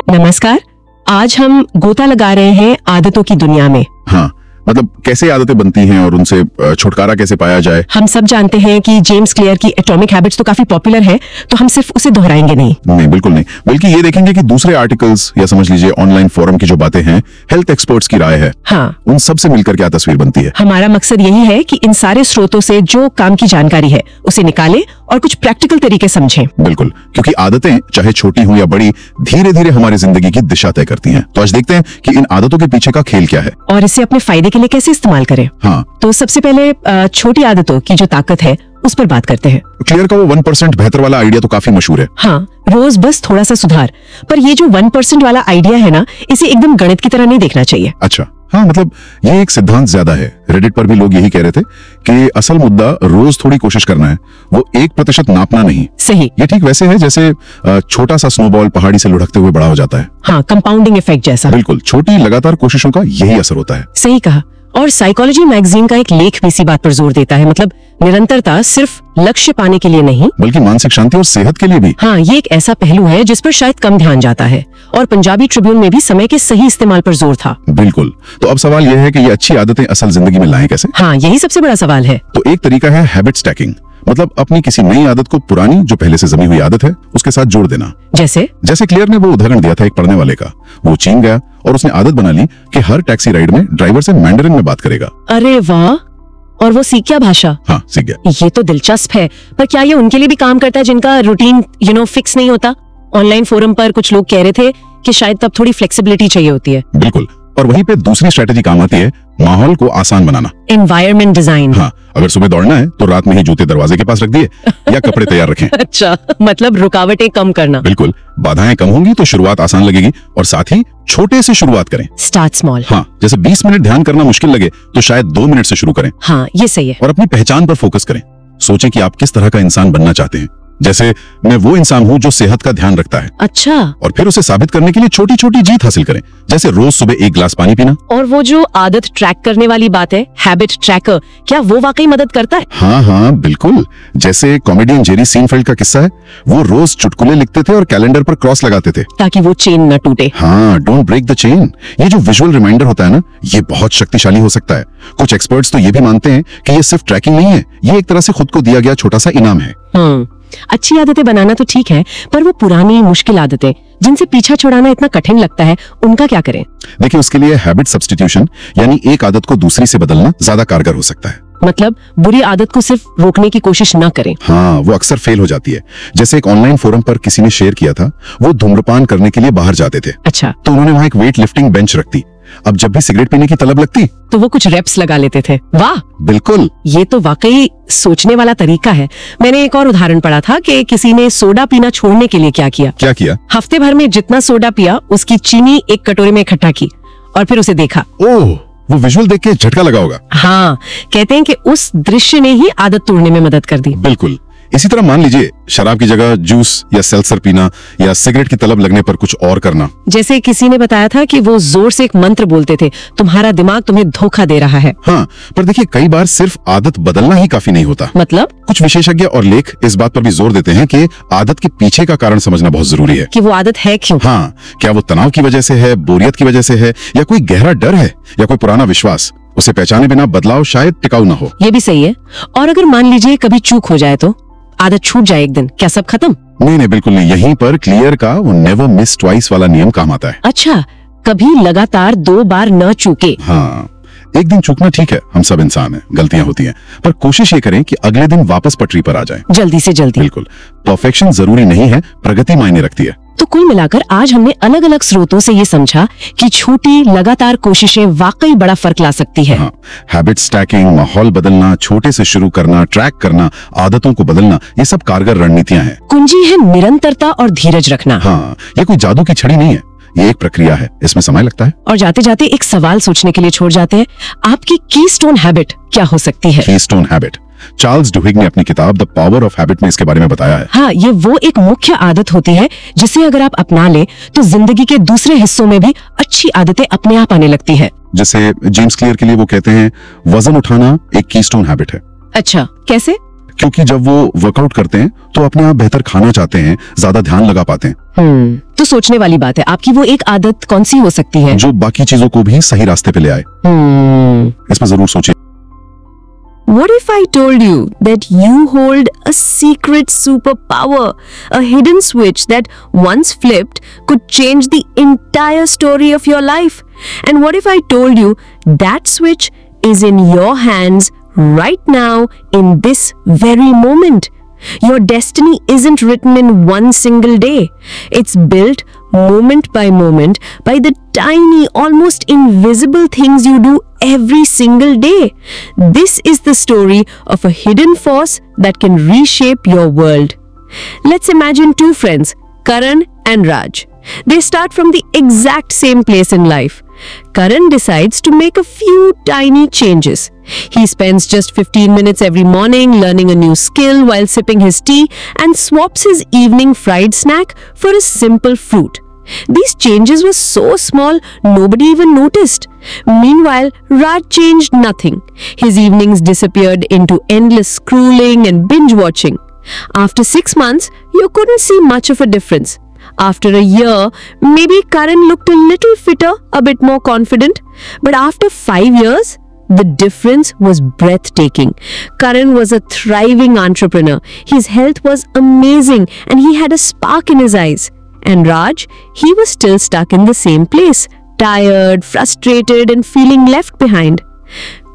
नमस्कार। आज हम गोता लगा रहे हैं आदतों की दुनिया में। हाँ, मतलब कैसे आदतें बनती हैं और उनसे छुटकारा कैसे पाया जाए। हम सब जानते हैं कि जेम्स क्लियर की एटॉमिक हैबिट्स तो काफी पॉपुलर है, तो हम सिर्फ उसे दोहराएंगे नहीं, बिल्कुल नहीं, बल्कि ये देखेंगे कि दूसरे आर्टिकल्स या समझ लीजिए ऑनलाइन फोरम की जो बातें हैं, हेल्थ एक्सपर्ट्स की राय है, हाँ, उन सब से मिलकर क्या तस्वीर बनती है। हमारा मकसद यही है कि इन सारे स्रोतों से जो काम की जानकारी है उसे निकालें और कुछ प्रैक्टिकल तरीके समझें। बिल्कुल, क्योंकि आदतें चाहे छोटी हो या बड़ी, धीरे धीरे हमारी जिंदगी की दिशा तय करती हैं। तो आज देखते हैं कि इन आदतों के पीछे का खेल क्या है और इसे अपने फायदे के लिए कैसे इस्तेमाल करें। हाँ, तो सबसे पहले छोटी आदतों की जो ताकत है उस पर बात करते हैं। क्लियर का वो 1% बेहतर वाला आइडिया तो काफी मशहूर है। हाँ, रोज बस थोड़ा सा सुधार। पर ये जो 1% वाला आइडिया है ना, इसे एकदम गणित की तरह नहीं देखना चाहिए। अच्छा, हाँ, मतलब ये एक सिद्धांत ज्यादा है। रेडिट पर भी लोग यही कह रहे थे कि असल मुद्दा रोज थोड़ी कोशिश करना है, वो 1% नापना नहीं। सही। ये ठीक वैसे है जैसे छोटा सा स्नोबॉल पहाड़ी से लुढ़कते हुए बड़ा हो जाता है। हाँ, कंपाउंडिंग इफेक्ट जैसा। बिल्कुल, छोटी लगातार कोशिशों का यही असर होता है। सही कहा। और साइकोलॉजी मैगजीन का एक लेख भी इसी बात पर जोर देता है, मतलब निरंतरता सिर्फ लक्ष्य पाने के लिए नहीं, बल्कि मानसिक शांति और सेहत के लिए भी। हाँ, ये एक ऐसा पहलू है जिस पर शायद कम ध्यान जाता है। और पंजाबी ट्रिब्यून में भी समय के सही इस्तेमाल पर जोर था। बिल्कुल। तो अब सवाल यह है कि ये अच्छी आदतें असल जिंदगी में लाएं कैसे। हाँ, यही सबसे बड़ा सवाल है। तो एक तरीका है हैबिट स्टैकिंग, मतलब अपनी किसी नई आदत को पुरानी जो पहले से जमी हुई आदत है उसके साथ जोड़ देना। जैसे क्लियर ने वो उदाहरण दिया था एक पढ़ने वाले का। वो चीन गया और उसने आदत बना ली कि हर टैक्सी राइड में ड्राइवर से मैंडरिन में बात करेगा। अरे वाह! और वो सीख क्या भाषा? हाँ, सीख गया। ये तो दिलचस्प है। पर क्या ये उनके लिए भी काम करता है जिनका रूटीन फिक्स नहीं होता? ऑनलाइन फोरम पर कुछ लोग कह रहे थे कि शायद तब थोड़ी फ्लेक्सिबिलिटी चाहिए होती है। बिल्कुल। और वहीं पे दूसरी स्ट्रेटेजी काम आती है, माहौल को आसान बनाना, एनवायरनमेंट डिजाइन। हाँ, अगर सुबह दौड़ना है तो रात में ही जूते दरवाजे के पास रख दिए या कपड़े तैयार रखें। अच्छा, मतलब रुकावटें कम करना। बिल्कुल, बाधाएं कम होंगी तो शुरुआत आसान लगेगी। और साथ ही छोटे से शुरुआत करें, स्टार्ट स्मॉल। हाँ, जैसे 20 मिनट ध्यान करना मुश्किल लगे तो शायद 2 मिनट से शुरू करें। हाँ, ये सही है। और अपनी पहचान पर फोकस करें। सोचें कि आप किस तरह का इंसान बनना चाहते हैं। जैसे मैं वो इंसान हूँ जो सेहत का ध्यान रखता है। अच्छा। और फिर उसे साबित करने के लिए छोटी छोटी जीत हासिल करें, जैसे रोज सुबह 1 गिलास पानी पीना। और वो जो आदत ट्रैक करने वाली बात है, हैबिट ट्रैकर, क्या वो वाकई मदद करता है? हाँ हाँ, बिल्कुल। जैसे कॉमेडियन जेरी सीनफेल्ड का किस्सा है, वो रोज चुटकुले लिखते थे और कैलेंडर पर क्रॉस लगाते थे ताकि वो चेन न टूटे। हाँ, डोंट ब्रेक द चेन। ये जो विजुअल रिमाइंडर होता है ना, ये बहुत शक्तिशाली हो सकता है। कुछ एक्सपर्ट्स तो ये भी मानते हैं कि ये सिर्फ ट्रैकिंग नहीं है, ये एक तरह से खुद को दिया गया छोटा सा इनाम है। अच्छी आदतें बनाना तो ठीक है, पर वो पुरानी मुश्किल आदतें जिनसे पीछा छुड़ाना इतना कठिन लगता है, उनका क्या करें? देखिए, उसके लिए हैबिट सब्स्टिट्यूशन यानी एक आदत को दूसरी से बदलना ज्यादा कारगर हो सकता है। मतलब बुरी आदत को सिर्फ रोकने की कोशिश न करें। हाँ, वो अक्सर फेल हो जाती है। जैसे एक ऑनलाइन फोरम पर किसी ने शेयर किया था, वो धूम्रपान करने के लिए बाहर जाते थे। अच्छा। तो उन्होंने वहाँ एक वेट लिफ्टिंग बेंच रख दी। अब जब भी सिगरेट पीने की तलब लगती तो वो कुछ रेप्स लगा लेते थे। वाह! बिल्कुल, ये तो वाकई सोचने वाला तरीका है। मैंने एक और उदाहरण पढ़ा था कि किसी ने सोडा पीना छोड़ने के लिए क्या किया? हफ्ते भर में जितना सोडा पिया उसकी चीनी एक कटोरे में इकट्ठा की और फिर उसे देखा। ओह, वो विजुअल देख के झटका लगा होगा। हाँ, कहते हैं कि उस दृश्य ने ही आदत तोड़ने में मदद कर दी। बिल्कुल। इसी तरह मान लीजिए शराब की जगह जूस या सेल्सर पीना या सिगरेट की तलब लगने पर कुछ और करना। जैसे किसी ने बताया था कि वो जोर से एक मंत्र बोलते थे, तुम्हारा दिमाग तुम्हें धोखा दे रहा है। हाँ, पर देखिए, कई बार सिर्फ आदत बदलना ही काफी नहीं होता। मतलब? कुछ विशेषज्ञ और लेख इस बात पर भी जोर देते हैं कि आदत के पीछे का कारण समझना बहुत जरूरी है। कि वो आदत है क्यों? हाँ, क्या वो तनाव की वजह से है, बोरियत की वजह से है, या कोई गहरा डर है, या कोई पुराना विश्वास? उसे पहचाने बिना बदलाव शायद टिकाऊ ना हो। ये भी सही है। और अगर मान लीजिए कभी चूक हो जाए, तो आदत छूट जाए एक दिन, क्या सब खत्म? नहीं, बिल्कुल नहीं। यहीं पर क्लियर का वो नेवर मिस ट्वाइस वाला नियम काम आता है। अच्छा, कभी लगातार 2 बार न चूके। हाँ, एक दिन चूकना ठीक है, हम सब इंसान हैं, गलतियां होती हैं, पर कोशिश ये करें कि अगले दिन वापस पटरी पर आ जाएं। जल्दी से जल्दी। बिल्कुल, परफेक्शन जरूरी नहीं है, प्रगति मायने रखती है। तो कुल मिलाकर आज हमने अलग अलग स्रोतों से ये समझा कि छोटी लगातार कोशिशें वाकई बड़ा फर्क ला सकती है। हाँ, हैबिट स्टैकिंग, माहौल बदलना, छोटे से शुरू करना, ट्रैक करना, आदतों को बदलना, ये सब कारगर रणनीतियां हैं। कुंजी है निरंतरता और धीरज रखना। हाँ, ये कोई जादू की छड़ी नहीं है, ये एक प्रक्रिया है, इसमें समय लगता है। और जाते जाते एक सवाल सोचने के लिए छोड़ जाते हैं, आपकी कीस्टोन हैबिट क्या हो सकती है? कीस्टोन हैबिट, चार्ल्स डुहिग ने अपनी किताब द पावर ऑफ हैबिट में इसके बारे में बताया है। हाँ, ये वो एक मुख्य आदत होती है जिसे अगर आप अपना ले तो जिंदगी के दूसरे हिस्सों में भी अच्छी आदतें अपने आप आने लगती है। जैसे जेम्स क्लियर के लिए वो कहते हैं, वजन उठाना एक कीस्टोन हैबिट है। अच्छा, कैसे? क्योंकि जब वो वर्कआउट करते हैं तो अपने आप बेहतर खाना चाहते हैं, ज्यादा ध्यान लगा पाते हैं। तो सोचने वाली बात है, आपकी वो एक आदत कौन सी हो सकती है जो बाकी चीजों को भी सही रास्ते पे ले आए? इसमें जरूर सोचिए। What if I told you that you hold a secret superpower, a hidden switch that once flipped could change the entire story of your life? And what if I told you that switch is in your hands right now in this very moment? Your destiny isn't written in one single day. It's built moment by moment by the tiny, almost invisible things you do every single day. This is the story of a hidden force that can reshape your world. Let's imagine two friends, Karan and Raj. They start from the exact same place in life. Karan decides to make a few tiny changes. He spends just 15 minutes every morning learning a new skill while sipping his tea and swaps his evening fried snack for a simple fruit. These changes were so small, nobody even noticed. Meanwhile, Raj changed nothing. His evenings disappeared into endless scrolling and binge watching. After 6 months, you couldn't see much of a difference. After a year, maybe Karan looked a little fitter, a bit more confident. But after 5 years, the difference was breathtaking. Karan was a thriving entrepreneur. His health was amazing and he had a spark in his eyes. And Raj, he was still stuck in the same place, tired, frustrated and feeling left behind.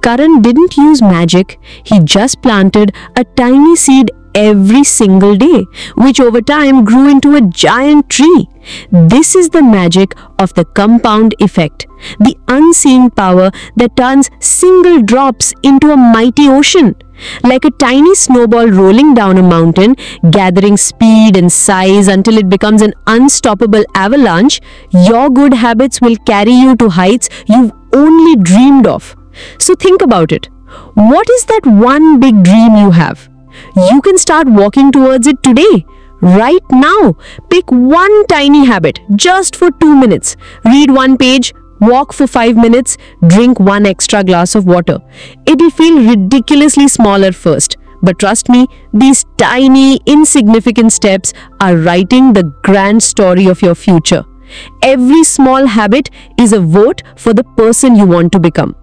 Karan didn't use magic. He just planted a tiny seed every single day, which over time grew into a giant tree. This is the magic of the compound effect, the unseen power that turns single drops into a mighty ocean. Like a tiny snowball rolling down a mountain, gathering speed and size until it becomes an unstoppable avalanche, your good habits will carry you to heights you've only dreamed of. So think about it. What is that one big dream you have? You can start walking towards it today. Right now, pick one tiny habit just for 2 minutes. Read one page, walk for 5 minutes, drink one extra glass of water. It'll feel ridiculously small at first, but trust me, these tiny, insignificant steps are writing the grand story of your future. Every small habit is a vote for the person you want to become.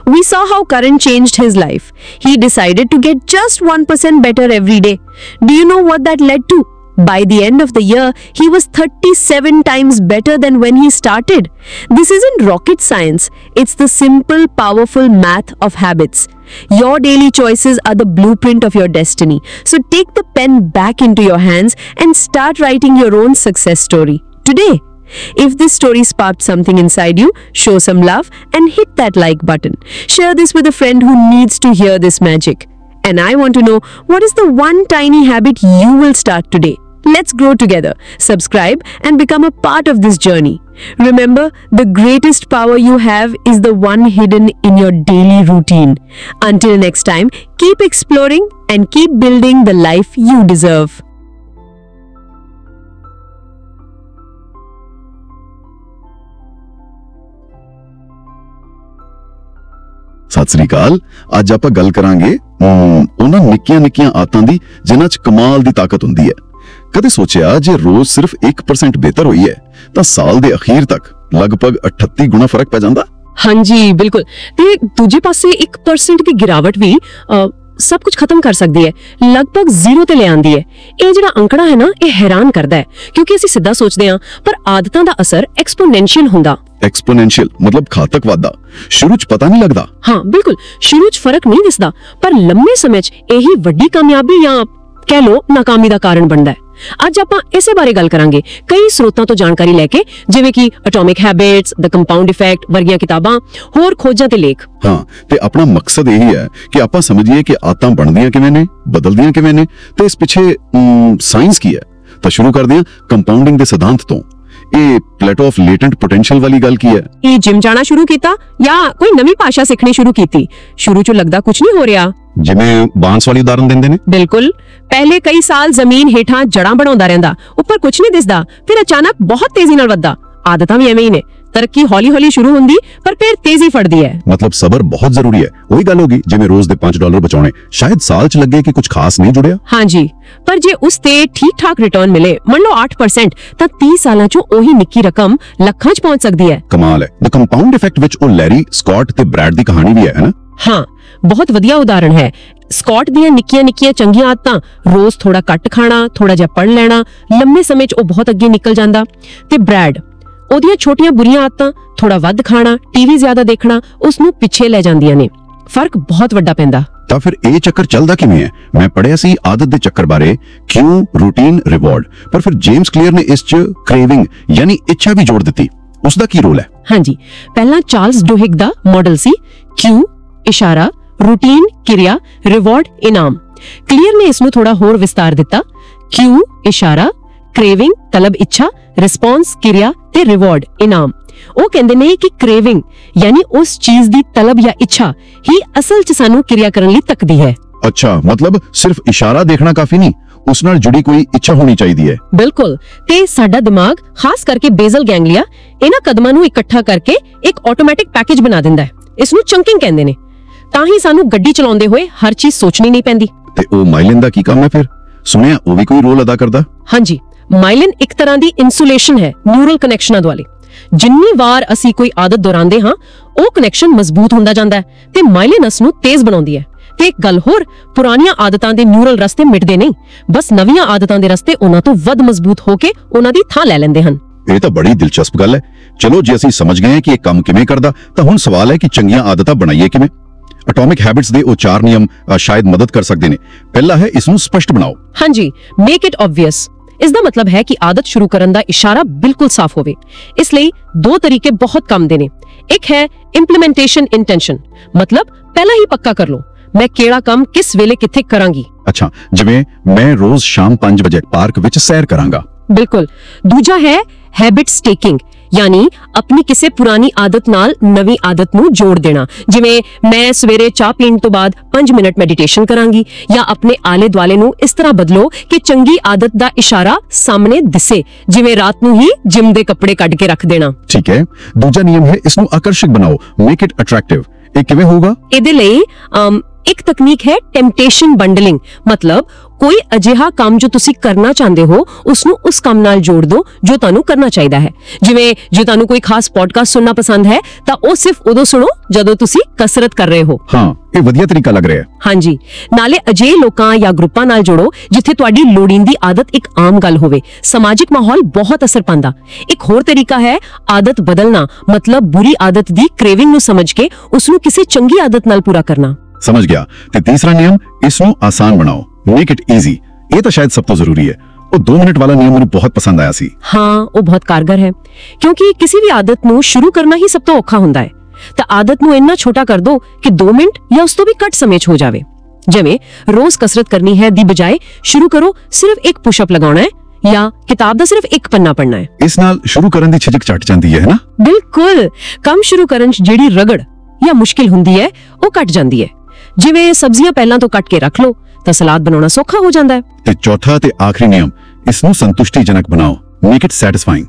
We saw how Karan changed his life. He decided to get just 1% better every day. Do you know what that led to? By the end of the year, he was 37 times better than when he started. This isn't rocket science. It's the simple, powerful math of habits. Your daily choices are the blueprint of your destiny. So take the pen back into your hands and start writing your own success story today. If this story sparked something inside you, show some love and hit that like button. Share this with a friend who needs to hear this magic. And I want to know, what is the one tiny habit you will start today? Let's grow together. Subscribe and become a part of this journey. Remember, the greatest power you have is the one hidden in your daily routine. Until next time, keep exploring and keep building the life you deserve. Sat Sri ਅਕਾਲ। ਅੱਜ ਆਪਾਂ ਗੱਲ ਕਰਾਂਗੇ ਉਹਨਾਂ ਨਿੱਕੀਆਂ ਆਦਤਾਂ ਦੀ ਜਿਨ੍ਹਾਂ 'ਚ ਕਮਾਲ ਦੀ ਤਾਕਤ ਹੁੰਦੀ ਹੈ। ਕਦੇ ਸੋਚਿਆ ਜੇ ਰੋਜ਼ ਸਿਰਫ 1% ਬਿਹਤਰ ਹੋਈ ਹੈ ਤਾਂ ਸਾਲ ਦੇ ਅਖੀਰ ਤੱਕ ਲਗਭਗ 38 ਗੁਣਾ ਫਰਕ ਪੈ ਜਾਂਦਾ। ਹਾਂਜੀ ਬਿਲਕੁਲ। ਤੇ ਦੂਜੇ ਪਾਸੇ 1% ਦੀ ਗਿਰਾਵਟ ਵੀ ਸਭ ਕੁਝ ਖਤਮ ਕਰ ਸਕਦੀ ਹੈ, ਲਗਭਗ ਜ਼ੀਰੋ ਤੇ ਲੈ ਆਂਦੀ ਹੈ। ਇਹ ਜਿਹੜਾ ਅੰਕੜਾ ਹੈ ਨਾ, ਇਹ ਹੈਰਾਨ ਕਰਦਾ ਹੈ ਕਿਉਂਕਿ ਅਸੀਂ ਸਿੱਧਾ ਸੋਚਦੇ ਹਾਂ, ਪਰ ਆਦਤਾਂ ਦਾ ਅਸਰ ਐਕਸਪੋਨੈਂਸ਼ੀਅਲ ਹੁੰਦਾ। ਐਕਸਪੋਨੈਂਸ਼ੀਅਲ ਮਤਲਬ ਘਾਤਕ ਵਾਧਾ। ਸ਼ੁਰੂ 'ਚ ਪਤਾ ਨਹੀਂ ਲੱਗਦਾ। ਹਾਂ ਬਿਲਕੁਲ, ਸ਼ੁਰੂ 'ਚ ਫਰਕ ਨਹੀਂ ਦਿਸਦਾ, ਪਰ ਲੰਮੇ ਸਮੇਂ 'ਚ ਇਹੀ ਵੱਡੀ ਕਾਮਯਾਬੀ ਜਾਂ ਕਹਿ ਲੋ ਨਾਕਾਮੀ ਦਾ ਕਾਰਨ ਬਣਦਾ ਹੈ। ਅੱਜ ਆਪਾਂ ਇਸੇ ਬਾਰੇ ਗੱਲ ਕਰਾਂਗੇ, ਕਈ ਸਰੋਤਾਂ ਤੋਂ ਜਾਣਕਾਰੀ ਲੈ ਕੇ, ਜਿਵੇਂ ਕਿ ਐਟੋਮਿਕ ਹੈਬਿਟਸ, ਦ ਕੰਪਾਊਂਡ ਇਫੈਕਟ ਵਰਗੀਆਂ ਕਿਤਾਬਾਂ, ਹੋਰ ਖੋਜਾਂ ਤੇ ਲੇਖ। ਹਾਂ, ਤੇ ਆਪਣਾ ਮਕਸਦ ਇਹੀ ਹੈ ਕਿ ਆਪਾਂ ਸਮਝੀਏ ਕਿ ਆਦਤਾਂ ਬਣਦੀਆਂ ਕਿਵੇਂ ਨੇ, ਬਦਲਦੀਆਂ ਕਿਵੇਂ ਨੇ, ਤੇ ਇਸ ਪਿੱਛੇ ਸਾਇੰਸ ਕੀ ਹੈ। ਤਾਂ ਸ਼ੁਰੂ ਕਰਦੇ ਹਾਂ ਕੰਪਾਊਂਡਿੰਗ ਦੇ ਸਿਧਾਂਤ ਤੋਂ। ਇਹ ਪਲੇਟੋ ਆਫ ਲੇਟੈਂਟ ਪੋਟੈਂਸ਼ੀਅਲ ਵਾਲੀ ਗੱਲ ਕੀ ਹੈ? ਇਹ ਜਿਮ ਜਾਣਾ ਸ਼ੁਰੂ ਕੀਤਾ ਜਾਂ ਕੋਈ ਨਵੀਂ ਭਾਸ਼ਾ ਸਿੱਖਣੀ ਸ਼ੁਰੂ ਕੀਤੀ? ਸ਼ੁਰੂ 'ਚ ਲੱਗਦਾ ਕੁਝ ਨਹੀਂ ਹੋ ਰਿਹਾ। ਜਿਵੇਂ ਬਾਂਸ ਵਾਲੀ ਉਦਾਹਰਨ ਦਿੰਦੇ ਨੇ। ਬਿਲਕੁਲ। ਪਹਿਲੇ ਕਈ ਸਾਲ ਜ਼ਮੀਨ ਹੇਠਾਂ ਜੜਾਂ ਬਣਾਉਂਦਾ ਰਹਿੰਦਾ, ਉੱਪਰ ਕੁਝ ਨਹੀਂ ਦਿਸਦਾ, ਫਿਰ ਅਚਾਨਕ ਬਹੁਤ ਤੇਜ਼ੀ ਨਾਲ ਵੱਧਦਾ। ਆਦਤਾਂ ਵੀ ਐਵੇਂ ਹੀ ਨੇ। ਤਰੱਕੀ ਹੌਲੀ-ਹੌਲੀ ਸ਼ੁਰੂ ਹੁੰਦੀ ਪਰ ਫਿਰ ਤੇਜ਼ੀ ਫੜਦੀ ਹੈ। ਮਤਲਬ ਸਬਰ ਬਹੁਤ ਜ਼ਰੂਰੀ ਹੈ। ਉਹੀ ਗੱਲ ਹੋਗੀ ਜਿਵੇਂ ਰੋਜ਼ ਦੇ $5 ਬਚਾਉਣੇ, ਸ਼ਾਇਦ ਸਾਲ ਚ ਲੱਗੇ ਕਿ ਕੁਝ ਖਾਸ ਨਹੀਂ ਜੁੜਿਆ। ਹਾਂਜੀ, ਪਰ ਜੇ ਉਸ ਤੇ ਠੀਕ-ਠਾਕ ਰਿਟਰਨ ਮਿਲੇ, ਮੰਨ ਲਓ 8%, ਤਾਂ 30 ਸਾਲਾਂ ਚੋਂ ਉਹੀ ਨਿੱਕੀ ਰਕਮ ਲੱਖਾਂ ਚ ਪਹੁੰਚ ਸਕਦੀ ਹੈ। ਕਮਾਲ ਹੈ। ਦ ਕੰਪਾਊਂਡ ਇਫੈਕਟ ਵਿੱਚ ਉਹ ਲੈਰੀ, ਸਕਾਟ ਤੇ ਬ੍ਰੈਡ ਦੀ ਕਹਾਣੀ ਵੀ ਹੈ ਨਾ? ਹਾਂ, ਬਹੁਤ ਵਧੀਆ ਉਦਾਹਰਣ ਹੈ। ਸਕਾਟ ਦੀਆਂ ਨਿੱਕੀਆਂ-ਨਿੱਕੀਆਂ ਚੰਗੀਆਂ ਆਦਤਾਂ, ਰੋਜ਼ ਥੋੜਾ ਘੱਟ ਖਾਣਾ, ਥੋੜਾ ਜਿਹਾ ਪੜ੍ਹ ਲੈਣਾ, ਲੰਮੇ ਸਮੇਂ 'ਚ ਉਹ ਬਹੁਤ ਅੱਗੇ ਨਿਕਲ ਜਾਂਦਾ। ਤੇ ਬ੍ਰੈਡ, ਉਹਦੀਆਂ ਛੋਟੀਆਂ ਬੁਰੀਆਂ ਆਦਤਾਂ, ਥੋੜਾ ਵੱਧ ਖਾਣਾ, ਟੀਵੀ ਜ਼ਿਆਦਾ ਦੇਖਣਾ, ਉਸ ਨੂੰ ਪਿੱਛੇ ਲੈ ਜਾਂਦੀਆਂ ਨੇ। ਫਰਕ ਬਹੁਤ ਵੱਡਾ ਪੈਂਦਾ। ਤਾਂ ਫਿਰ ਇਹ ਚੱਕਰ ਚੱਲਦਾ ਕਿਵੇਂ ਹੈ? ਮੈਂ ਪੜ੍ਹਿਆ ਸੀ ਆਦਤ ਦੇ ਚੱਕਰ ਬਾਰੇ, ਕਿਉਂ, ਰੂਟੀਨ, ਰਿਵਾਰਡ, ਪਰ ਫਿਰ ਜੇਮਸ ਕਲੀਅਰ ਨੇ ਇਸ 'ਚ ਕ੍ਰੇਵਿੰਗ ਯਾਨੀ ਇੱਛਾ ਵੀ ਜੋੜ ਦਿੱਤੀ। ਉਸ ਦਾ ਕੀ ਰੋਲ ਹੈ? ਹਾਂਜੀ, ਪਹਿਲਾਂ ਚਾਰਲਸ ਡੁਹਿਗ ਦਾ ਮਾਡਲ ਸੀ, ਕਿਉਂ, ਇਸ਼ਾਰਾ, रूटीन, किरिया, रिवॉर्ड, इनाम। क्लियर ने इसमें थोड़ा होर विस्तार दिता। क्यू, इशारा, क्रेविंग, तलब, इच्छा, रिस्पॉन्स, किरिया ते रिवॉर्ड, इनाम। वो कहते ने कि क्रेविंग यानी उस चीज दी तलब या इच्छा ही असल च सानू किरिया करने लिए तकदी है। अच्छा, मतलब सिर्फ इशारा देखना काफी नहीं, उस नाल जुड़ी कोई इच्छा होनी चाहिए। बिल्कुल। ते साडा दिमाग, खास करके बेसल गैंगलिया, इन्हां कदमां नू इकट्ठा करके एक ऑटोमैटिक पैकेज बना दिंदा है। इसनू चंकिंग कहंदे ने। ਤਾਂ ਹੀ ਸਾਨੂੰ ਗੱਡੀ ਚਲਾਉਂਦੇ ਹੋਏ ਹਰ ਚੀਜ਼ ਸੋਚਣੀ ਨਹੀਂ ਪੈਂਦੀ। ਤੇ ਉਹ ਮਾਈਲਿਨ ਦਾ ਕੀ ਕੰਮ ਹੈ ਫਿਰ? ਸੁਣਿਆ ਉਹ ਵੀ ਕੋਈ ਰੋਲ ਅਦਾ ਕਰਦਾ? ਹਾਂਜੀ, ਮਾਈਲਿਨ ਇੱਕ ਤਰ੍ਹਾਂ ਦੀ ਇਨਸੂਲੇਸ਼ਨ ਹੈ ਨਿਊਰਲ ਕਨੈਕਸ਼ਨਾਂ ਦੁਆਲੇ। ਜਿੰਨੀ ਵਾਰ ਅਸੀਂ ਕੋਈ ਆਦਤ ਦੁਹਰਾਉਂਦੇ ਹਾਂ, ਉਹ ਕਨੈਕਸ਼ਨ ਮਜ਼ਬੂਤ ਹੁੰਦਾ ਜਾਂਦਾ ਹੈ ਤੇ ਮਾਈਲਿਨ ਉਸ ਨੂੰ ਤੇਜ਼ ਬਣਾਉਂਦੀ ਹੈ। ਤੇ ਇੱਕ ਗੱਲ ਹੋਰ, ਪੁਰਾਣੀਆਂ ਆਦਤਾਂ ਦੇ ਨਿਊਰਲ ਰਸਤੇ ਮਿਟਦੇ ਨਹੀਂ, ਬਸ ਨਵੀਆਂ ਆਦਤਾਂ ਦੇ ਰਸਤੇ ਉਹਨਾਂ ਤੋਂ ਵੱਧ ਮਜ਼ਬੂਤ ਹੋ ਕੇ ਉਹਨਾਂ ਦੀ ਥਾਂ ਲੈ ਲੈਂਦੇ ਹਨ। ਇਹ ਤਾਂ ਬੜੀ ਦਿਲਚਸਪ ਗੱਲ ਹੈ। ਚਲੋ ਜੇ ਅਸੀਂ ਸਮਝ ਗਏ ਕਿ ਇਹ ਕੰਮ ਕਿਵੇਂ ਕਰਦਾ, ਤਾਂ ਹੁਣ ਸਵਾਲ ਹੈ ਕਿ ਚੰਗੀਆਂ ਆਦਤਾਂ ਬਣਾਈਏ ਕਿਵੇਂ? ਐਟੋਮਿਕ ਹੈਬਿਟਸ ਦੇ ਉਹ 4 ਨਿਯਮ ਸ਼ਾਇਦ ਮਦਦ ਕਰ ਸਕਦੇ ਨੇ। ਪਹਿਲਾ ਹੈ ਇਸ ਨੂੰ ਸਪਸ਼ਟ ਬਣਾਓ। ਹਾਂਜੀ, ਮੇਕ ਇਟ ਆਬਵੀਅਸ। ਇਸ ਦਾ ਮਤਲਬ ਹੈ ਕਿ ਆਦਤ ਸ਼ੁਰੂ ਕਰਨ ਦਾ ਇਸ਼ਾਰਾ ਬਿਲਕੁਲ ਸਾਫ਼ ਹੋਵੇ। ਇਸ ਲਈ ਦੋ ਤਰੀਕੇ ਬਹੁਤ ਕੰਮ ਦੇ ਨੇ। ਇੱਕ ਹੈ ਇੰਪਲੀਮੈਂਟੇਸ਼ਨ ਇੰਟੈਂਸ਼ਨ, ਮਤਲਬ ਪਹਿਲਾਂ ਹੀ ਪੱਕਾ ਕਰ ਲਓ ਮੈਂ ਕਿਹੜਾ ਕੰਮ ਕਿਸ ਵੇਲੇ ਕਿੱਥੇ ਕਰਾਂਗੀ। ਅੱਛਾ, ਜਿਵੇਂ ਮੈਂ ਰੋਜ਼ ਸ਼ਾਮ 5 ਵਜੇ ਪਾਰਕ ਵਿੱਚ ਸੈਰ ਕਰਾਂਗਾ। ਬਿਲकुल। ਦੂਜਾ ਹੈ ਹੈਬਿਟ ਸਟੇਕਿੰਗ, यानी अपनी किसी पुरानी आदत नाल नवी आदत नू जोड़ देना। जिवें मैं सवेरे चाह पीण तो बाद 5 मिनट मेडिटेशन करांगी, या अपने आले दुआले नू इस तरह बदलो कि चंगी आदत दा इशारा सामने दिसे, जिवें रात नू ही जिम दे कपड़े कढ के रख देना। ठीक है। दूजा नियम है इसनू आकर्षक बनाओ, मेक इट अट्रैक्टिव। ਇਹ ਕਿਵੇਂ ਹੋਊਗਾ? ਇਹਦੇ ਲਈ ਇੱਕ ਤਕਨੀਕ ਹੈ ਟੈਂਪਟੇਸ਼ਨ ਬੰਡਲਿੰਗ, ਮਤਲਬ ਕੋਈ ਅਜਿਹਾ ਕੰਮ ਜੋ ਤੁਸੀਂ ਕਰਨਾ ਚਾਹੁੰਦੇ ਹੋ ਉਸ ਨੂੰ ਉਸ ਕੰਮ ਨਾਲ ਜੋੜ ਦਿਓ ਜੋ ਤੁਹਾਨੂੰ ਕਰਨਾ ਚਾਹੀਦਾ ਹੈ। ਜਿਵੇਂ ਜੇ ਤੁਹਾਨੂੰ ਕੋਈ ਖਾਸ ਪੋਡਕਾਸਟ ਸੁਣਨਾ ਪਸੰਦ ਹੈ ਤਾਂ ਉਹ ਸਿਰਫ ਉਦੋਂ ਸੁਣੋ ਜਦੋਂ ਤੁਸੀਂ ਕਸਰਤ ਕਰ ਰਹੇ ਹੋ। ਹਾਂ, ਇਹ ਵਧੀਆ ਤਰੀਕਾ ਲੱਗ ਰਿਹਾ ਹੈ। ਹਾਂਜੀ, ਨਾਲੇ ਅਜਿਹੇ ਲੋਕਾਂ ਜਾਂ ਗਰੁੱਪਾਂ ਨਾਲ ਜੋੜੋ ਜਿੱਥੇ ਤੁਹਾਡੀ ਲੋੜੀਂਦੀ ਆਦਤ ਇੱਕ ਆਮ ਗੱਲ ਹੋਵੇ। ਸਮਾਜਿਕ ਮਾਹੌਲ ਬਹੁਤ ਅਸਰ ਪਾਉਂਦਾ। ਇੱਕ ਹੋਰ ਤਰੀਕਾ ਹੈ ਆਦਤ ਬਦਲਣਾ, ਮਤਲਬ ਬੁਰੀ ਆਦਤ ਦੀ ਕ੍ਰੇਵਿੰਗ ਨੂੰ ਸਮਝ ਕੇ ਉਸ ਨੂੰ ਕਿਸੇ ਚੰਗੀ ਆਦਤ ਨਾਲ ਪੂਰਾ ਕਰਨਾ। समझ गया। ते तीसरा नियम, इसनू आसान बनाओ, मेक इट इजी। ये तो शायद सब तो जरूरी है। वो 2 मिनट वाला नियम मुझे बहुत पसंद आया सी। हाँ, वो बहुत कारगर है क्योंकि किसी भी आदत नू शुरू करना ही सब तो औखा हुंदा है। तो आदत नू इन्ना छोटा कर दो कि 2 मिनट या उस तो भी घट समय हो जावे। जिवें रोज कसरत करनी है दी बजाय शुरू करो सिर्फ एक पुशअप लगाना है या किताब दा सिर्फ एक पन्ना पढ़ना है। इस नाल शुरू करन दी झिझक छट जांदी है ना? बिल्कुल। कम शुरू करन च जेड़ी रगड़ या मुश्किल हुंदी है वो घट जांदी है। जिवें सब्जियां पहलां तो कट के रख लो तो सलाद बनाना सौखा हो जाता है। ते चौथा ते आखिरी नियम, इसनू संतुष्टिजनक बनाओ, मेक इट सैटिस्फाइंग।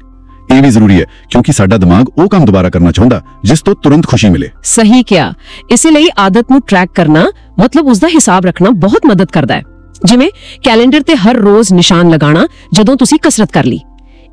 ये भी जरूरी है क्योंकि साडा दिमाग वो काम दोबारा करना चाहता जिस तो तुरंत खुशी मिले। सही किया। इसलिए आदत नू ट्रैक करना, मतलब उसका हिसाब रखना बहुत मदद करता है। जिवें कैलेंडर ते हर रोज निशान लगाना जदों तुसी कसरत कर ली,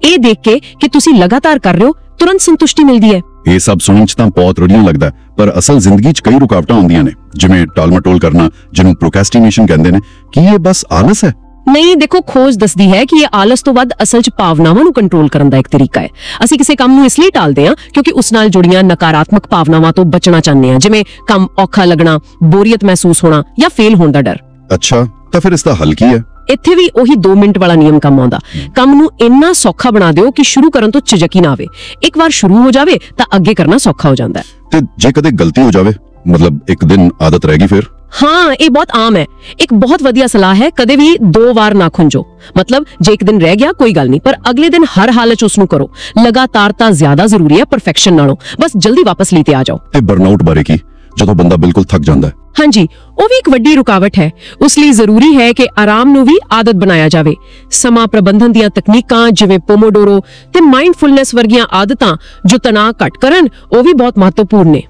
ये देख के कि तुसी लगातार कर रहे हो, तुरंत संतुष्टि मिलती है। ये सब सुनने च तां बहुत रड़ियां लगदा है, पर असल जिंदगी च कई रुकावटां होंदियां ने, जिवें टाल-मटोल करना, जिन्हों प्रोक्रेस्टिनेशन कहंदे ने। कि ये बस आलस है? नहीं, देखो खोज दसदी है कि ये आलस तो वध असल च भावनावां नूं कंट्रोल करन दा एक तरीका है। ਅਸੀਂ ਕਿਸੇ ਕੰਮ ਨੂੰ ਇਸ ਲਈ ਟਾਲਦੇ ਹਾਂ ਕਿਉਂਕਿ ਉਸ ਨਾਲ ਜੁੜੀਆਂ ਨਕਾਰਾਤਮਕ ਭਾਵਨਾਵਾਂ ਤੋਂ ਬਚਣਾ ਚਾਹੁੰਦੇ ਹਾਂ, ਜਿਵੇਂ ਕੰਮ ਔਖਾ ਲੱਗਣਾ, ਬੋਰੀਅਤ ਮਹਿਸੂਸ ਹੋਣਾ ਜਾਂ ਫੇਲ ਹੋਣ ਦਾ ਡਰ। ਅੱਛਾ, ਤਾਂ ਫਿਰ ਇਸ ਦਾ ਹੱਲ ਕੀ ਹੈ? ਇੱਥੇ ਵੀ ਉਹੀ 2 ਮਿੰਟ ਵਾਲਾ ਨਿਯਮ ਕੰਮ ਆਉਂਦਾ। ਕੰਮ ਨੂੰ ਇੰਨਾ ਸੌਖਾ ਬਣਾ ਦਿਓ ਕਿ ਸ਼ੁਰੂ ਕਰਨ ਤੋਂ ਝਿਜਕ ਹੀ ਨਾ ਆਵੇ। ਇੱਕ ਵਾਰ ਸ਼ੁਰੂ ਹੋ ਜਾਵੇ ਤਾਂ ਅੱਗੇ ਕਰਨਾ ਸੌਖਾ ਹੋ ਜਾਂਦਾ ਹੈ। ਤੇ ਜੇ ਕਦੇ ਗਲਤੀ ਹੋ ਜਾਵੇ, मतलब एक दिन आदत रहेगी फिर? हाँ, ये बहुत आम है। एक बहुत वधिया सलाह है, कदे भी 2 बार ना खुंजो। मतलब जे एक दिन रह गया कोई गल नहीं, पर अगले दिन हर हालत उसनू करो। लगातारता ज्यादा जरूरी है परफेक्शन नालों। बस जल्दी वापस लेते आ जाओ। ते बर्नआउट बारे की, ਜਦੋਂ ਬੰਦਾ ਬਿਲਕੁਲ ਥੱਕ ਜਾਂਦਾ ਹੈ। हाँ जी, ਉਹ ਵੀ ਇੱਕ ਵੱਡੀ ਰੁਕਾਵਟ ਹੈ। ਉਸ ਲਈ ਜ਼ਰੂਰੀ ਹੈ ਕਿ ਆਰਾਮ ਨੂੰ ਵੀ ਆਦਤ ਬਣਾਇਆ ਜਾਵੇ। ਸਮਾਂ ਪ੍ਰਬੰਧਨ ਦੀਆਂ ਤਕਨੀਕਾਂ ਜਿਵੇਂ ਪੋਮੋਡੋਰੋ ਤੇ ਮਾਈਂਡਫੁਲਨੈਸ ਵਰਗੀਆਂ ਆਦਤਾਂ ਜੋ ਤਣਾਅ ਘੱਟ ਕਰਨ, ਉਹ ਵੀ ਬਹੁਤ ਮਹੱਤਵਪੂਰਨ ਨੇ।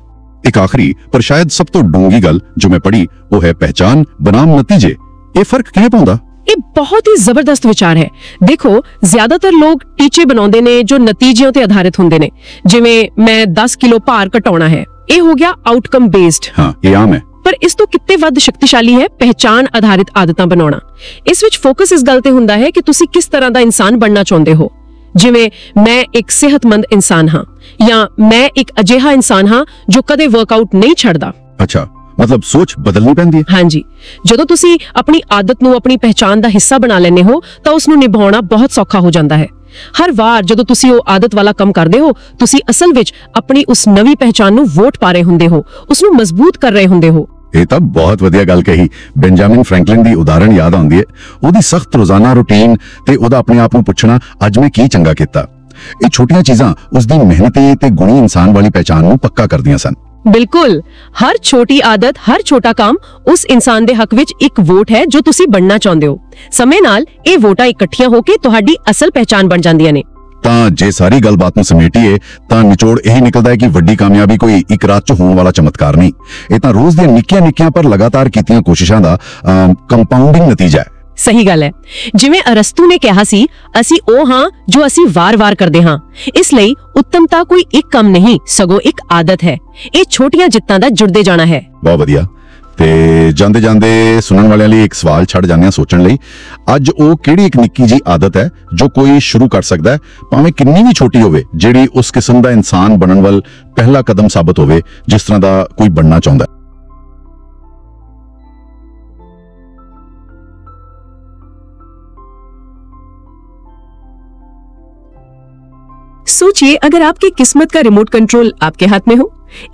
ਇੱਕ ਆਖਰੀ ਪਰ ਸ਼ਾਇਦ ਸਭ ਤੋਂ ਡੂੰਗੀ ਗੱਲ ਜੋ ਮੈਂ ਪੜ੍ਹੀ ਉਹ ਹੈ ਪਹਿਚਾਨ ਬਨਾਮ ਨਤੀਜੇ। ਇਹ ਫਰਕ ਕਿਵੇਂ ਪਾਉਂਦਾ? ਇਹ ਬਹੁਤ ਹੀ ਜ਼ਬਰਦਸਤ ਵਿਚਾਰ ਹੈ। ਦੇਖੋ, ਜ਼ਿਆਦਾਤਰ ਲੋਕ ਟੀਚੇ ਬਣਾਉਂਦੇ ਨੇ ਜੋ ਨਤੀਜਿਆਂ ਤੇ ਆਧਾਰਿਤ ਹੁੰਦੇ ਨੇ, ਜਿਵੇਂ ਮੈਂ 10 ਕਿਲੋ ਭਾਰ ਘਟਾਉਣਾ ਹੈ। ਇਹ ਹੋ ਗਿਆ ਆਊਟਕਮ ਬੇਸਡ। ਹਾਂ, ਇਹ ਆਮ ਹੈ। ਪਰ ਇਸ ਤੋਂ ਕਿਤੇ ਵੱਧ ਸ਼ਕਤੀਸ਼ਾਲੀ ਹੈ ਪਹਿਚਾਨ ਆਧਾਰਿਤ ਆਦਤਾਂ ਬਣਾਉਣਾ। ਇਸ ਵਿੱਚ ਫੋਕਸ ਇਸ ਗੱਲ ਤੇ ਹੁੰਦਾ ਹੈ ਕਿ ਤੁਸੀਂ ਕਿਸ ਤਰ੍ਹਾਂ ਦਾ ਇਨਸਾਨ ਬਣਨਾ ਚਾਹੁੰਦੇ ਹੋ। ਜਿਵੇਂ ਮੈਂ ਇੱਕ ਸਿਹਤਮੰਦ ਇਨਸਾਨ ਹਾਂ ਜਾਂ ਮੈਂ ਇੱਕ ਅਜਿਹਾ ਇਨਸਾਨ ਹਾਂ ਜੋ ਕਦੇ ਵਰਕਆਊਟ ਨਹੀਂ ਛੱਡਦਾ। ਅੱਛਾ, ਮਤਲਬ ਸੋਚ ਬਦਲਣੀ ਪੈਂਦੀ ਹੈ। ਹਾਂਜੀ, ਜਦੋਂ ਤੁਸੀਂ ਆਪਣੀ ਆਦਤ ਨੂੰ ਆਪਣੀ ਪਹਿਚਾਨ ਦਾ ਹਿੱਸਾ ਬਣਾ ਲੈਂਦੇ ਹੋ ਤਾਂ ਉਸ ਨੂੰ ਨਿਭਾਉਣਾ ਬਹੁਤ ਸੌਖਾ ਹੋ ਜਾਂਦਾ ਹੈ। ਹਰ ਵਾਰ ਜਦੋਂ ਤੁਸੀਂ ਉਹ ਆਦਤ ਵਾਲਾ ਕੰਮ ਕਰਦੇ ਹੋ, ਤੁਸੀਂ ਅਸਲ ਵਿੱਚ ਆਪਣੀ ਉਸ ਨਵੀਂ ਪਹਿਚਾਨ ਨੂੰ ਵੋਟ ਪਾ ਰਹੇ ਹੁੰਦੇ ਹੋ, ਉਸ ਨੂੰ ਮਜ਼ਬੂਤ ਕਰ ਰਹੇ ਹੁੰਦੇ ਹੋ। ਇਹ ਤਾਂ ਬਹੁਤ ਵਧੀਆ ਗੱਲ ਕਹੀ। ਬੈਂਜਾਮਿਨ ਫ੍ਰੈਂਕਲਿਨ ਦੀ ਉਦਾਹਰਣ ਯਾਦ ਆਉਂਦੀ ਹੈ। ਉਹਦੀ ਸਖਤ ਰੋਜ਼ਾਨਾ ਰੁਟੀਨ ਤੇ ਉਹਦਾ ਆਪਣੇ ਆਪ ਨੂੰ ਪੁੱਛਣਾ, ਅੱਜ ਮੈਂ ਕੀ ਚੰਗਾ ਕੀਤਾ। ਇਹ ਛੋਟੀਆਂ ਚੀਜ਼ਾਂ ਉਸ ਦੀ ਮਿਹਨਤੀ ਤੇ ਗੁਣੀ ਇਨਸਾਨ ਵਾਲੀ ਪਹਿਚਾਨ ਨੂੰ ਪੱਕਾ ਕਰਦੀਆਂ ਸਨ। ਬਿਲਕੁਲ, ਹਰ ਛੋਟੀ ਆਦਤ, ਹਰ ਛੋਟਾ ਕੰਮ ਉਸ ਇਨਸਾਨ ਦੇ ਹੱਕ ਵਿੱਚ ਇੱਕ ਵੋਟ ਹੈ ਜੋ ਤੁਸੀਂ ਬਣਨਾ ਚਾਹੁੰਦੇ ਹੋ। ਸਮੇਂ ਨਾਲ ਇਹ ਵੋਟਾਂ ਇਕੱਠੀਆਂ ਹੋ ਕੇ ਤੁਹਾਡੀ ਅਸਲ ਪਹਿਚਾਨ ਬਣ ਜਾਂਦੀਆਂ ਨੇ। ਤਾਂ ਜੇ ਸਾਰੀ ਗੱਲਬਾਤ ਨੂੰ ਸਮੇਟੀਏ ਤਾਂ ਨਿਚੋੜ ਇਹੀ ਨਿਕਲਦਾ ਹੈ ਕਿ ਵੱਡੀ ਕਾਮਯਾਬੀ ਕੋਈ ਇੱਕ ਰਾਤ 'ਚ ਹੋਣ ਵਾਲਾ ਚਮਤਕਾਰ ਨਹੀਂ। ਇਹ ਤਾਂ ਰੋਜ਼ ਦੀਆਂ ਨਿੱਕੀਆਂ ਪਰ ਲਗਾਤਾਰ ਕੀਤੀਆਂ ਕੋਸ਼ਿਸ਼ਾਂ ਦਾ ਕੰਪਾਊਂਡਿੰਗ ਨਤੀਜਾ ਹੈ। ਸਹੀ ਗੱਲ ਹੈ। ਜਿਵੇਂ ਅਰਸਤੂ ਨੇ ਕਿਹਾ ਸੀ, ਅਸੀਂ ਉਹ ਹਾਂ ਜੋ ਅਸੀਂ ਵਾਰ-ਵਾਰ ਕਰਦੇ ਹਾਂ। ਇਸ ਲਈ ਉੱਤਮਤਾ ਕੋਈ ਇੱਕ ਕੰਮ ਨਹੀਂ, ਸਗੋਂ ਇੱਕ ਆਦਤ ਹੈ। ਇਹ ਛੋਟੀਆਂ ਜਿੱਤਾਂ ਦਾ ਜੁੜਦੇ ਜਾਣਾ ਹੈ। ਬਹੁਤ ਵਧੀਆ। ਤੇ ਜਾਂਦੇ ਜਾਂਦੇ ਸੁਣਨ ਵਾਲਿਆਂ ਲਈ ਇੱਕ ਸਵਾਲ ਛੱਡ ਜਾਂਦੇ ਹਾਂ ਸੋਚਣ ਲਈ। ਅੱਜ ਉਹ ਕਿਹੜੀ ਇੱਕ ਨਿੱਕੀ ਜੀ ਆਦਤ ਹੈ ਜੋ ਕੋਈ ਸ਼ੁਰੂ ਕਰ ਸਕਦਾ ਹੈ, ਭਾਵੇਂ ਕਿੰਨੀ ਵੀ ਛੋਟੀ ਹੋਵੇ, ਜਿਹੜੀ ਉਸ ਕਿਸਮ ਦਾ ਇਨਸਾਨ ਬਣਨ ਵੱਲ ਪਹਿਲਾ ਕਦਮ ਸਾਬਤ ਹੋਵੇ ਜਿਸ ਤਰ੍ਹਾਂ ਦਾ ਕੋਈ ਬਣਨਾ ਚਾਹੁੰਦਾ ਹੈ। सोचिए, अगर आपकी किस्मत का रिमोट कंट्रोल आपके हाथ में हो,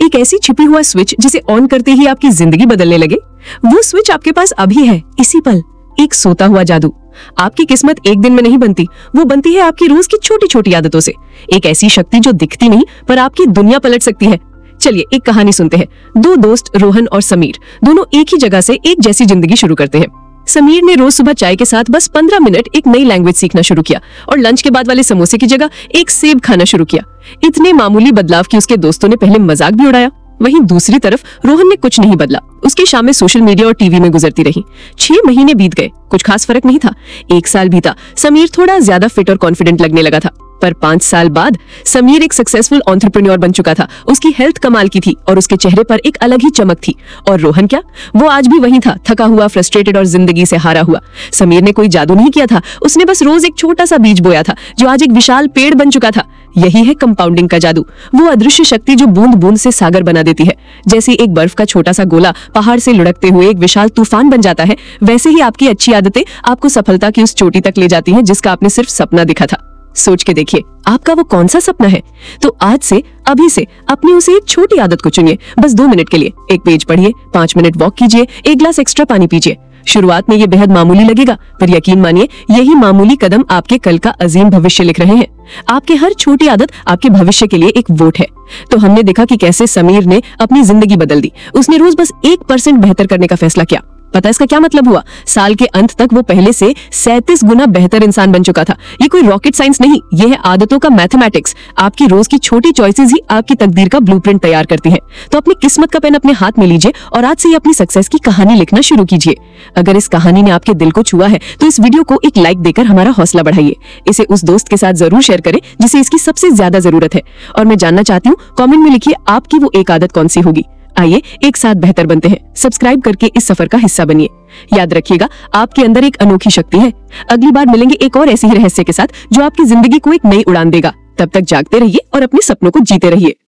एक ऐसी छिपी हुआ स्विच जिसे ऑन करते ही आपकी जिंदगी बदलने लगे। वो स्विच आपके पास अभी है, इसी पल। एक सोता हुआ जादू। आपकी किस्मत एक दिन में नहीं बनती, वो बनती है आपकी रोज की छोटी छोटी आदतों से। एक ऐसी शक्ति जो दिखती नहीं पर आपकी दुनिया पलट सकती है। चलिए एक कहानी सुनते हैं। दो दोस्त रोहन और समीर दोनों एक ही जगह से एक जैसी जिंदगी शुरू करते हैं। समीर ने रोज सुबह चाय के साथ बस 15 मिनट एक नई लैंग्वेज सीखना शुरू किया और लंच के बाद वाले समोसे की जगह एक सेब खाना शुरू किया। इतने मामूली बदलाव कि उसके दोस्तों ने पहले मजाक भी उड़ाया। वहीं दूसरी तरफ रोहन ने कुछ नहीं बदला। उसकी शामें सोशल मीडिया और टीवी में गुजरती रही। 6 महीने बीत गए, कुछ खास फर्क नहीं था। 1 साल बीता, समीर थोड़ा ज्यादा फिट और कॉन्फिडेंट लगने लगा था। पर 5 साल बाद समीर एक सक्सेसफुल एंटरप्रेन्योर बन चुका था। उसकी हेल्थ कमाल की थी और उसके चेहरे पर एक अलग ही चमक थी। और रोहन क्या, वो आज भी वही था, थका हुआ, फ्रस्ट्रेटेड और जिंदगी से हारा हुआ। समीर ने कोई जादू नहीं किया था, उसने बस रोज एक छोटा सा बीज बोया था जो आज एक विशाल पेड़ बन चुका था। यही है कंपाउंडिंग का जादू, वो अदृश्य शक्ति जो बूंद बूंद से सागर बना देती है। जैसे एक बर्फ का छोटा सा गोला पहाड़ से लुढ़कते हुए एक विशाल तूफान बन जाता है, वैसे ही आपकी अच्छी आदतें आपको सफलता की उस चोटी तक ले जाती हैं जिसका आपने सिर्फ सपना देखा था। सोच के देखिए, आपका वो कौन सा सपना है? तो आज से, अभी से अपनी उसे एक छोटी आदत को चुनिए। बस 2 मिनट के लिए एक पेज पढ़िए, 5 मिनट वॉक कीजिए, 1 ग्लास एक्स्ट्रा पानी पीजिए। शुरुआत में ये बेहद मामूली लगेगा, पर यकीन मानिए यही मामूली कदम आपके कल का अजीम भविष्य लिख रहे हैं। आपके हर छोटी आदत आपके भविष्य के लिए एक वोट है। तो हमने देखा कि कैसे समीर ने अपनी जिंदगी बदल दी। उसने रोज बस 1% बेहतर करने का फैसला किया। पता इसका क्या मतलब हुआ? साल के अंत तक वो पहले से 37 गुना बेहतर इंसान बन चुका था। ये कोई रॉकेट साइंस नहीं, ये है आदतों का मैथमेटिक्स। आपकी रोज की छोटी चॉइसेस ही आपकी तकदीर का ब्लूप्रिंट तैयार करती हैं। तो अपनी किस्मत का पेन अपने हाथ में लीजिए और आज से ही अपनी सक्सेस की कहानी लिखना शुरू कीजिए। अगर इस कहानी ने आपके दिल को छुआ है तो इस वीडियो को एक लाइक देकर हमारा हौसला बढ़ाइए। इसे उस दोस्त के साथ जरूर शेयर करें जिसे इसकी सबसे ज्यादा जरूरत है। और मैं जानना चाहती हूँ, कमेंट में लिखिए आपकी वो एक आदत कौन सी होगी। आइए एक साथ बेहतर बनते हैं। सब्सक्राइब करके इस सफर का हिस्सा बनिए। याद रखिएगा, आपके अंदर एक अनोखी शक्ति है। अगली बार मिलेंगे एक और ऐसे ही रहस्य के साथ जो आपकी जिंदगी को एक नई उड़ान देगा। तब तक जागते रहिए और अपने सपनों को जीते रहिए।